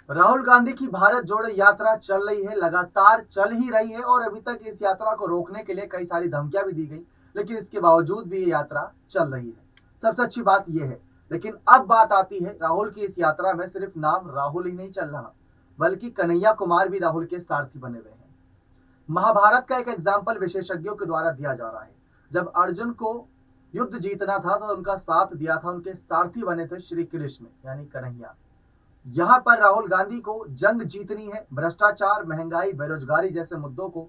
राहुल गांधी की भारत जोड़ो यात्रा चल रही है, लगातार चल ही रही है और अभी तक इस यात्रा को रोकने के लिए कई सारी धमकियां भी दी गई, लेकिन इसके बावजूद भी ये यात्रा चल रही है। सबसे अच्छी बात यह है। लेकिन अब बात आती है, राहुल की इस यात्रा में सिर्फ नाम राहुल ही नहीं चल रहा, बल्कि कन्हैया कुमार भी राहुल के सारथी बने हुए हैं। महाभारत का एक एग्जाम्पल विशेषज्ञों के द्वारा दिया जा रहा है। जब अर्जुन को युद्ध जीतना था तो उनका साथ दिया था, उनके सारथी बने थे श्री कृष्ण यानी कन्हैया। यहाँ पर राहुल गांधी को जंग जीतनी है, भ्रष्टाचार, महंगाई, बेरोजगारी जैसे मुद्दों को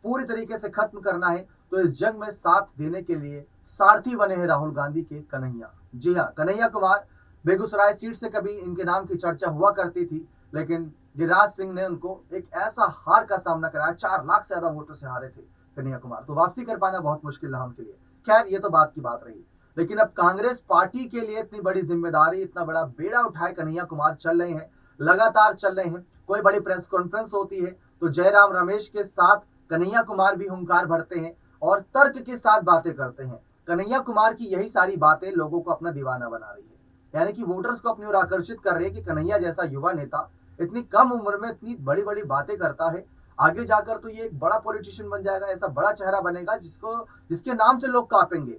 पूरी तरीके से खत्म करना है, तो इस जंग में साथ देने के लिए सारथी बने हैं राहुल गांधी के कन्हैया। जी हाँ, कन्हैया कुमार बेगूसराय सीट से कभी इनके नाम की चर्चा हुआ करती थी, लेकिन गिरिराज सिंह ने उनको एक ऐसा हार का सामना कराया, 4 लाख से ज्यादा वोटों से हारे थे कन्हैया कुमार, तो वापसी कर पाना बहुत मुश्किल रहा उनके लिए। खैर, ये तो बात की बात रही। लेकिन अब कांग्रेस पार्टी के लिए इतनी बड़ी जिम्मेदारी, इतना बड़ा बेड़ा उठाए कन्हैया कुमार चल रहे हैं, लगातार चल रहे हैं। कोई बड़ी प्रेस कॉन्फ्रेंस होती है तो जयराम रमेश के साथ कन्हैया कुमार भी हुंकार भरते हैं और तर्क के साथ बातें करते हैं। कन्हैया कुमार की यही सारी बातें लोगों को अपना दीवाना बना रही है, यानी कि वोटर्स को अपनी ओर आकर्षित कर रही है कि कन्हैया जैसा युवा नेता इतनी कम उम्र में इतनी बड़ी बड़ी बातें करता है, आगे जाकर तो ये एक बड़ा पॉलिटिशियन बन जाएगा, ऐसा बड़ा चेहरा बनेगा जिसके नाम से लोग कांपेंगे।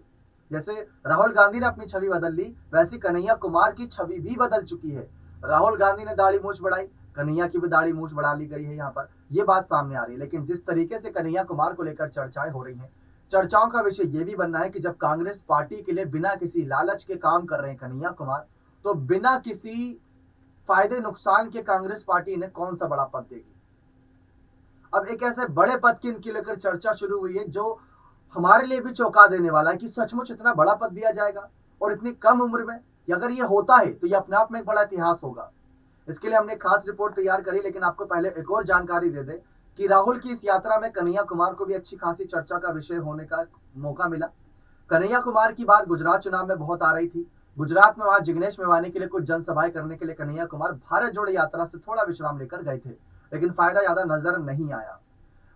जैसे राहुल गांधी ने अपनी छवि बदल ली, वैसी कन्हैया कुमार की छवि भी बदल चुकी है। राहुल गांधी ने दाढ़ी मूंछ बढ़ाई, कन्हैया की भी दाढ़ी मूंछ बढ़ा ली गई है, यहाँ पर ये बात सामने आ रही है। लेकिन जिस तरीके से कन्हैया कुमार को लेकर चर्चाएं हो रही हैं, चर्चाओं का विषय ये भी बनना है कि जब कांग्रेस पार्टी के लिए बिना किसी लालच के काम कर रहे हैं कन्हैया कुमार, तो बिना किसी फायदे नुकसान के कांग्रेस पार्टी इन्हें कौन सा बड़ा पद देगी। अब एक ऐसे बड़े पद की इनकी लेकर चर्चा शुरू हुई है जो हमारे लिए भी चौंका देने वाला है कि सचमुच इतना बड़ा पद दिया जाएगा और इतनी कम उम्र में। अगर ये होता है तो ये अपने आप में एक बड़ा इतिहास होगा। इसके लिए हमने खास रिपोर्ट तैयार करी, लेकिन आपको पहले एक और जानकारी दे दें कि राहुल की इस यात्रा में कन्हैया कुमार को भी अच्छी खासी चर्चा का विषय होने का मौका मिला। कन्हैया कुमार की बात गुजरात चुनाव में बहुत आ रही थी। गुजरात में वहां जिग्नेश मेवानी के लिए कुछ जनसभाएं करने के लिए कन्हैया कुमार भारत जोड़ो यात्रा से थोड़ा विश्राम लेकर गए थे, लेकिन फायदा ज्यादा नजर नहीं आया।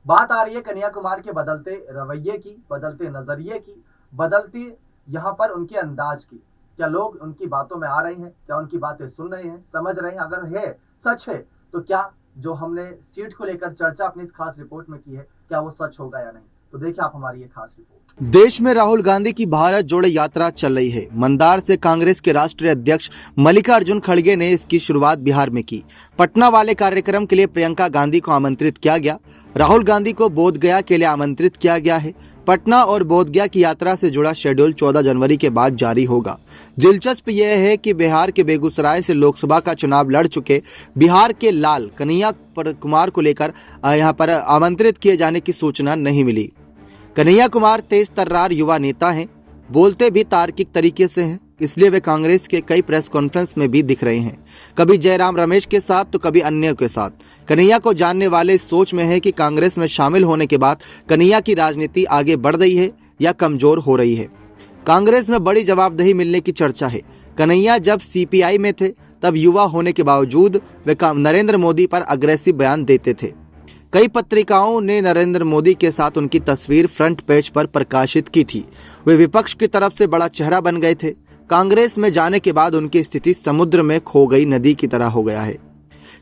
बात आ रही है कन्हैया कुमार के बदलते रवैये की, बदलते नजरिए की, बदलती यहाँ पर उनके अंदाज की। क्या लोग उनकी बातों में आ रहे हैं? क्या उनकी बातें सुन रहे हैं, समझ रहे हैं? अगर है, सच है, तो क्या जो हमने सीट को लेकर चर्चा अपनी इस खास रिपोर्ट में की है, क्या वो सच होगा या नहीं? तो देखिए आप हमारी ये खास रिपोर्ट। देश में राहुल गांधी की भारत जोड़ो यात्रा चल रही है। मंदार से कांग्रेस के राष्ट्रीय अध्यक्ष मल्लिकार्जुन खड़गे ने इसकी शुरुआत बिहार में की। पटना वाले कार्यक्रम के लिए प्रियंका गांधी को आमंत्रित किया गया। राहुल गांधी को बोधगया के लिए आमंत्रित किया गया है। पटना और बोधगया की यात्रा से जुड़ा शेड्यूल 14 जनवरी के बाद जारी होगा। दिलचस्प यह है कि बिहार के बेगूसराय से लोकसभा का चुनाव लड़ चुके बिहार के लाल कन्हैया कुमार को लेकर यहाँ पर आमंत्रित किए जाने की सूचना नहीं मिली। कन्हैया कुमार तेज तर्रार युवा नेता हैं, बोलते भी तार्किक तरीके से हैं, इसलिए वे कांग्रेस के कई प्रेस कॉन्फ्रेंस में भी दिख रहे हैं, कभी जयराम रमेश के साथ तो कभी अन्य के साथ। कन्हैया को जानने वाले इस सोच में है कि कांग्रेस में शामिल होने के बाद कन्हैया की राजनीति आगे बढ़ रही है या कमजोर हो रही है। कांग्रेस में बड़ी जवाबदेही मिलने की चर्चा है। कन्हैया जब सीपीआई में थे तब युवा होने के बावजूद वे नरेंद्र मोदी पर अग्रेसिव बयान देते थे। कई पत्रिकाओं ने नरेंद्र मोदी के साथ उनकी तस्वीर फ्रंट पेज पर प्रकाशित की थी। वे विपक्ष की तरफ से बड़ा चेहरा बन गए थे। कांग्रेस में जाने के बाद उनकी स्थिति समुद्र में खो गई नदी की तरह हो गया है।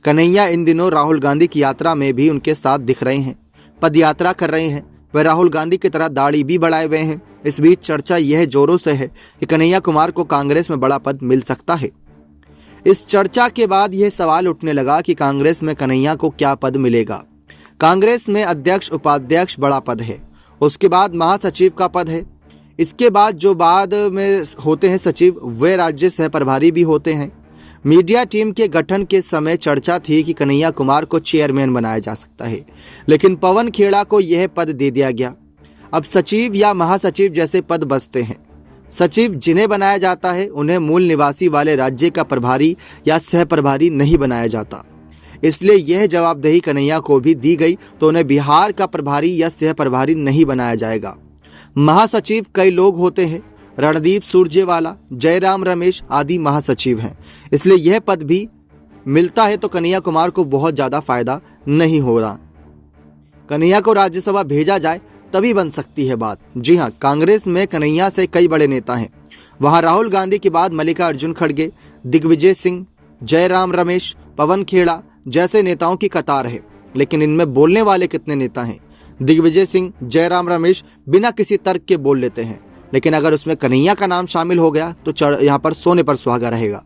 कन्हैया इन दिनों राहुल गांधी की यात्रा में भी उनके साथ दिख रहे हैं, पदयात्रा कर रहे हैं। वे राहुल गांधी की तरह दाढ़ी भी बढ़ाए हुए हैं। इस बीच चर्चा यह जोरों से है कि कन्हैया कुमार को कांग्रेस में बड़ा पद मिल सकता है। इस चर्चा के बाद यह सवाल उठने लगा कि कांग्रेस में कन्हैया को क्या पद मिलेगा। कांग्रेस में अध्यक्ष उपाध्यक्ष बड़ा पद है, उसके बाद महासचिव का पद है, इसके बाद जो बाद में होते हैं सचिव वे राज्य सह प्रभारी भी होते हैं। मीडिया टीम के गठन के समय चर्चा थी कि कन्हैया कुमार को चेयरमैन बनाया जा सकता है, लेकिन पवन खेड़ा को यह पद दे दिया गया। अब सचिव या महासचिव जैसे पद बचते हैं। सचिव जिन्हें बनाया जाता है उन्हें मूल निवासी वाले राज्य का प्रभारी या सह प्रभारी नहीं बनाया जाता, इसलिए यह जवाबदेही कन्हैया को भी दी गई तो उन्हें बिहार का प्रभारी या सह प्रभारी नहीं बनाया जाएगा। महासचिव कई लोग होते हैं, रणदीप सुरजेवाला, जयराम रमेश आदि महासचिव हैं, इसलिए यह पद भी मिलता है तो कन्हैया कुमार को बहुत ज़्यादा फायदा नहीं हो रहा। कन्हैया को राज्यसभा भेजा जाए तभी बन सकती है बात। जी हां, कांग्रेस में कन्हैया से कई बड़े नेता हैं। वहां राहुल गांधी के बाद मल्लिकार्जुन खड़गे, दिग्विजय सिंह, जयराम रमेश, पवन खेड़ा जैसे नेताओं की कतार है। लेकिन इनमें बोलने वाले कितने नेता हैं? दिग्विजय सिंह, जयराम रमेश बिना किसी तर्क के बोल लेते हैं, लेकिन अगर उसमें कन्हैया का नाम शामिल हो गया तो यहाँ पर सोने पर सुहागा रहेगा।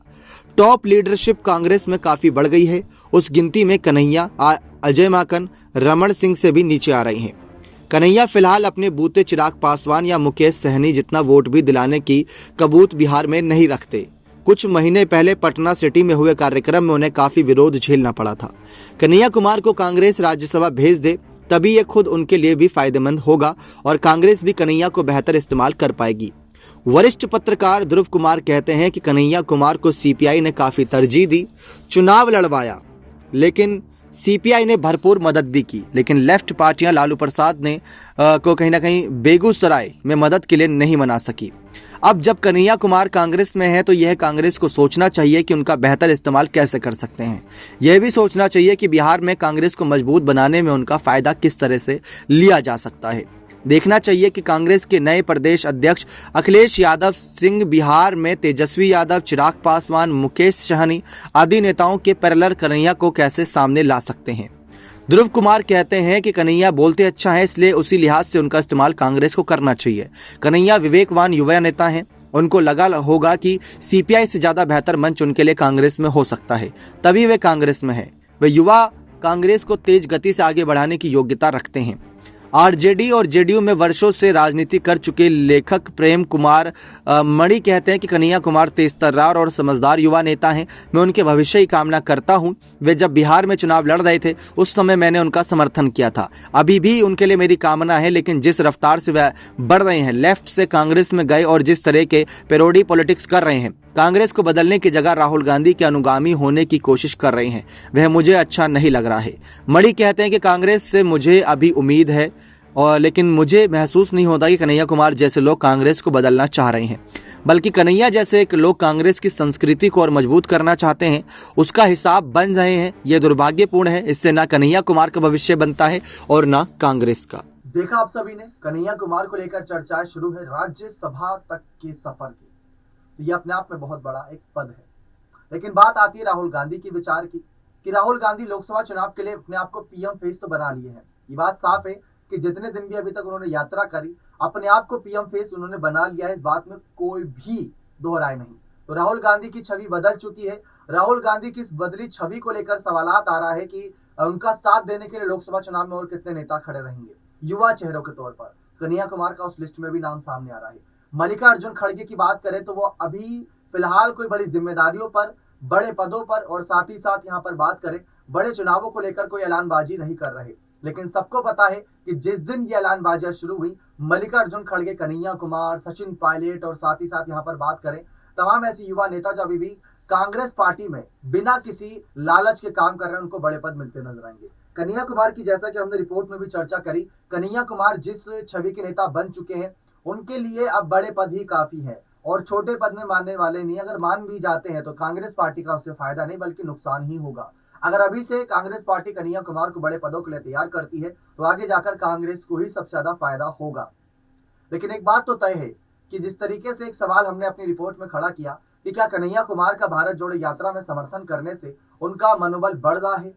टॉप लीडरशिप कांग्रेस में काफी बढ़ गई है। उस गिनती में कन्हैया, अजय माकन, रमन सिंह से भी नीचे आ रही हैं। कन्हैया फिलहाल अपने बूते चिराग पासवान या मुकेश सहनी जितना वोट भी दिलाने की कबूत बिहार में नहीं रखते। कुछ महीने पहले पटना सिटी में हुए कार्यक्रम में उन्हें काफी विरोध झेलना पड़ा था। कन्हैया कुमार को कांग्रेस राज्यसभा भेज दे तभी ये खुद उनके लिए भी फायदेमंद होगा और कांग्रेस भी कन्हैया को बेहतर इस्तेमाल कर पाएगी। वरिष्ठ पत्रकार ध्रुव कुमार कहते हैं कि कन्हैया कुमार को सीपीआई ने काफी तरजीह दी, चुनाव लड़वाया, लेकिन सीपीआई ने भरपूर मदद भी की। लेकिन लेफ्ट पार्टियां लालू प्रसाद ने को कहीं ना कहीं बेगूसराय में मदद के लिए नहीं मना सकी। अब जब कन्हैया कुमार कांग्रेस में है तो यह कांग्रेस को सोचना चाहिए कि उनका बेहतर इस्तेमाल कैसे कर सकते हैं। यह भी सोचना चाहिए कि बिहार में कांग्रेस को मजबूत बनाने में उनका फायदा किस तरह से लिया जा सकता है। देखना चाहिए कि कांग्रेस के नए प्रदेश अध्यक्ष अखिलेश यादव सिंह बिहार में तेजस्वी यादव, चिराग पासवान, मुकेश सहनी आदि नेताओं के पैरेलल कन्हैया को कैसे सामने ला सकते हैं। ध्रुव कुमार कहते हैं कि कन्हैया बोलते अच्छा है, इसलिए उसी लिहाज से उनका इस्तेमाल कांग्रेस को करना चाहिए। कन्हैया विवेकवान युवा नेता हैं, उनको लगा होगा कि सीपीआई से ज़्यादा बेहतर मंच उनके लिए कांग्रेस में हो सकता है, तभी वे कांग्रेस में हैं। वे युवा कांग्रेस को तेज गति से आगे बढ़ाने की योग्यता रखते हैं। आरजेडी और जेडीयू में वर्षों से राजनीति कर चुके लेखक प्रेम कुमार मणि कहते हैं कि कन्हैया कुमार तेज तर्रार और समझदार युवा नेता हैं। मैं उनके भविष्य की कामना करता हूं। वे जब बिहार में चुनाव लड़ रहे थे उस समय मैंने उनका समर्थन किया था, अभी भी उनके लिए मेरी कामना है। लेकिन जिस रफ्तार से वह बढ़ रहे हैं, लेफ्ट से कांग्रेस में गए और जिस तरह के पैरोडी पॉलिटिक्स कर रहे हैं, कांग्रेस को बदलने की जगह राहुल गांधी के अनुगामी होने की कोशिश कर रहे हैं, वह मुझे अच्छा नहीं लग रहा है। मणि कहते हैं कि कांग्रेस से मुझे अभी उम्मीद है और लेकिन मुझे महसूस नहीं होता कि कन्हैया कुमार जैसे लोग कांग्रेस को बदलना चाह रहे हैं, बल्कि कन्हैया जैसे एक लोग कांग्रेस की संस्कृति को और मजबूत करना चाहते हैं, उसका हिसाब बन रहे हैं। यह दुर्भाग्यपूर्ण है। इससे ना कन्हैया कुमार का भविष्य बनता है और ना कांग्रेस का। देखा आप सभी ने, कन्हैया कुमार को लेकर चर्चाएं शुरू है राज्यसभा तक के सफर की। तो ये अपने आप में बहुत बड़ा एक पद है। लेकिन बात आती है राहुल गांधी की विचार की कि राहुल गांधी लोकसभा चुनाव के लिए अपने आप को पीएम फेस तो बना लिए हैं। ये बात साफ है कि जितने दिन भी अभी तक उन्होंने यात्रा करी, अपने आप को पीएम फेस उन्होंने बना लिया है, इस बात में कोई भी दोहराए नहीं। तो राहुल गांधी की छवि बदल चुकी है। राहुल गांधी की इस बदली छवि को लेकर सवालात आ रहा है कि उनका साथ देने के लिए लोकसभा चुनाव में और कितने नेता खड़े रहेंगे युवा चेहरों के तौर पर। कन्हैया कुमार का उस लिस्ट में भी नाम सामने आ रहा है। मल्लिकार्जुन खड़गे की बात करें तो वो अभी फिलहाल कोई बड़ी जिम्मेदारियों पर, बड़े पदों पर और साथ ही साथ यहाँ पर बात करें बड़े चुनावों को लेकर कोई ऐलानबाजी नहीं कर रहे। लेकिन सबको पता है कि जिस दिन ये ऐलानबाजियां शुरू हुई, मल्लिकार्जुन खड़गे, कन्हैया कुमार, सचिन पायलट और साथ ही साथ यहाँ पर बात करें तमाम ऐसे युवा नेता जो अभी भी कांग्रेस पार्टी में बिना किसी लालच के काम कर रहे हैं, उनको बड़े पद मिलते नजर आएंगे। कन्हैया कुमार की, जैसा कि हमने रिपोर्ट में भी चर्चा करी, कन्हैया कुमार जिस छवि के नेता बन चुके हैं उनके लिए अब बड़े पद ही काफी है और छोटे पद में मानने वाले नहीं। अगर मान भी जाते हैं तो कांग्रेस पार्टी का उससे फायदा नहीं बल्कि नुकसान ही होगा। अगर अभी से कांग्रेस पार्टी कन्हैया कुमार को बड़े पदों के लिए तैयार करती है तो आगे जाकर कांग्रेस को ही सबसे ज्यादा फायदा होगा। लेकिन एक बात तो तय है कि जिस तरीके से एक सवाल हमने अपनी रिपोर्ट में खड़ा किया कि क्या कन्हैया कुमार का भारत जोड़ो यात्रा में समर्थन करने से उनका मनोबल बढ़ रहा है,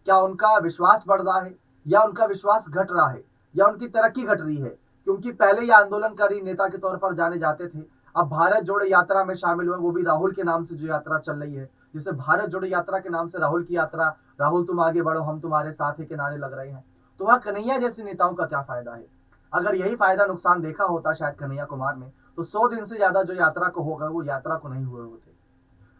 क्या उनका विश्वास बढ़ रहा है या उनका विश्वास घट रहा है या उनकी तरक्की घट रही है। क्योंकि पहले ये आंदोलनकारी नेता के तौर पर जाने जाते थे, अब भारत जोड़ो यात्रा में शामिल हुए, वो भी राहुल के नाम से जो यात्रा चल रही है, जिसे भारत जोड़ो यात्रा के नाम से राहुल की यात्रा, राहुल तुम आगे बढ़ो हम तुम्हारे साथ है के नारे लग रहे हैं। तो वहां कन्हैया जैसे नेताओं का क्या फायदा है। अगर यही फायदा नुकसान देखा होता शायद कन्हैया कुमार ने, तो 100 दिन से ज्यादा जो यात्रा को होगा वो यात्रा को नहीं हुए होते।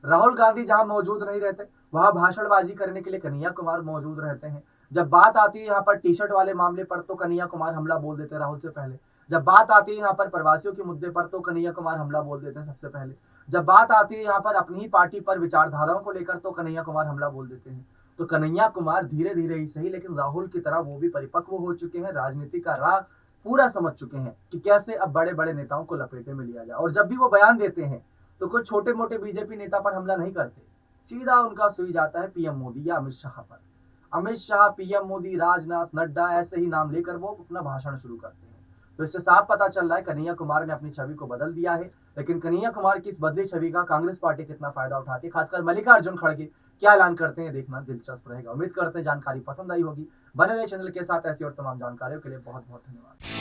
राहुल गांधी जहां मौजूद नहीं रहते वहां भाषणबाजी करने के लिए कन्हैया कुमार मौजूद रहते हैं। जब बात आती है यहाँ पर टी शर्ट वाले मामले पर तो कन्हैया कुमार हमला बोल देते हैं राहुल से पहले। जब बात आती है यहाँ पर प्रवासियों के मुद्दे पर तो कन्हैया कुमार हमला बोल देते हैं सबसे पहले। जब बात आती है यहाँ पर अपनी ही पार्टी पर विचारधाराओं को लेकर तो कन्हैया कुमार हमला बोल देते हैं। तो कन्हैया कुमार धीरे धीरे ही सही लेकिन राहुल की तरह वो भी परिपक्व हो चुके हैं, राजनीति का राह पूरा समझ चुके हैं कि कैसे अब बड़े बड़े नेताओं को लपेटे में लिया जाए। और जब भी वो बयान देते हैं तो कोई छोटे मोटे बीजेपी नेता पर हमला नहीं करते, सीधा उनका सुई जाता है पीएम मोदी या अमित शाह पर। अमित शाह, पीएम मोदी, राजनाथ, नड्डा ऐसे ही नाम लेकर वो अपना भाषण शुरू करते हैं। तो इससे साफ पता चल रहा है कन्हैया कुमार ने अपनी छवि को बदल दिया है। लेकिन कन्हैया कुमार की इस बदली छवि का कांग्रेस पार्टी कितना फायदा उठाती है, खासकर मल्लिकार्जुन खड़गे क्या ऐलान करते हैं, देखना दिलचस्प रहेगा। उम्मीद करते हैं जानकारी पसंद आई होगी। बने रहे चैनल के साथ, ऐसी और तमाम जानकारियों के लिए बहुत बहुत धन्यवाद।